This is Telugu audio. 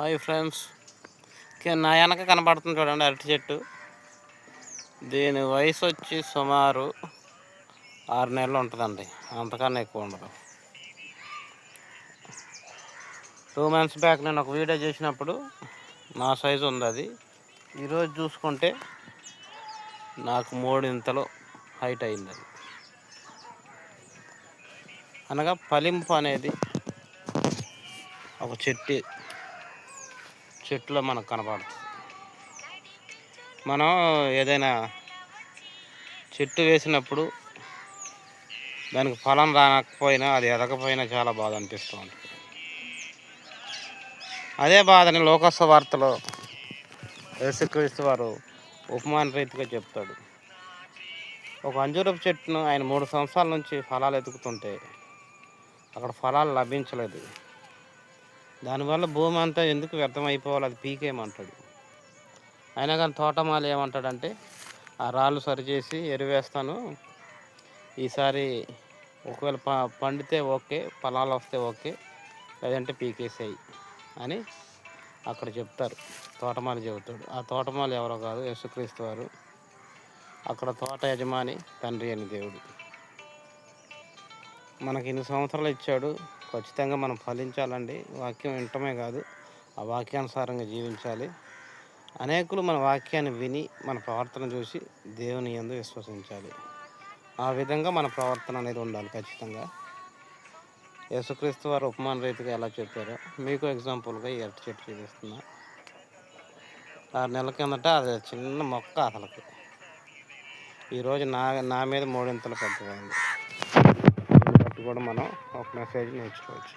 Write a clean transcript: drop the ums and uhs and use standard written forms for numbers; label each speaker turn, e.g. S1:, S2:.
S1: హాయ్ ఫ్రెండ్స్, నా వెనక కనబడుతుంది చూడండి అరటి చెట్టు. దీని వయసు వచ్చి సుమారు 6 నెలలు ఉంటుందండి, అంతకన్నా ఎక్కువ ఉండదు. 2 months బ్యాక్ నేను ఒక వీడియో చేసినప్పుడు నా సైజు ఉంది అది. ఈరోజు చూసుకుంటే నాకు 3 ఇంతలు హైట్ అయింది అది. అనగా ఫలింపు అనేది ఒక చెట్టులో మనకు కనబడుతుంది. మనం ఏదైనా చెట్టు వేసినప్పుడు దానికి ఫలం రాకపోయినా, అది ఎదగకపోయినా చాలా బాధ అనిపిస్తూ ఉంటుంది. అదే బాధని లోకస్ వార్తలో యేసుక్రీస్తు వారు ఉపమాన రీతిగా చెప్తాడు. ఒక అంజూరపు చెట్టును ఆయన 3 సంవత్సరాల నుంచి ఫలాలు ఎదుగుతుంటే అక్కడ ఫలాలు లభించలేదు. దానివల్ల భూమి అంతా ఎందుకు వ్యర్థమైపోవాలి, అది పీకేయమంటాడు. అయినా కానీ తోటమాలి ఏమంటాడంటే, ఆ రాళ్ళు సరిచేసి ఎరువేస్తాను, ఈసారి ఒకవేళ పండితే ఓకే, ఫలాలు వస్తే ఓకే, లేదంటే పీకేసాయి అని అక్కడ చెప్తారు. తోటమాలి చెబుతాడు. ఆ తోటమాలి ఎవరో కాదు, యేసుక్రీస్తు వారు. అక్కడ తోట యజమాని తండ్రి అని దేవుడు. మనకి ఇన్ని సంవత్సరాలు ఇచ్చాడు, ఖచ్చితంగా మనం ఫలించాలండి. వాక్యం వినటమే కాదు, ఆ వాక్యానుసారంగా జీవించాలి. అనేకులు మన వాక్యాన్ని విని మన ప్రవర్తన చూసి దేవుని యందు విశ్వసించాలి. ఆ విధంగా మన ప్రవర్తన అనేది ఉండాలి ఖచ్చితంగా. యేసుక్రీస్తు వారు ఉపమాన రీతిగా ఎలా చెప్పారో మీకు ఎగ్జాంపుల్గా ఈ అరటి చెట్టు చూపిస్తున్నా. 6 నెలల కిందట అది చిన్న మొక్క, అసలుకి ఈరోజు నా మీద 3 ఇంతలు పెద్దదైంది. కూడా మనం ఒక మెసేజ్ నేర్చుకోవచ్చు.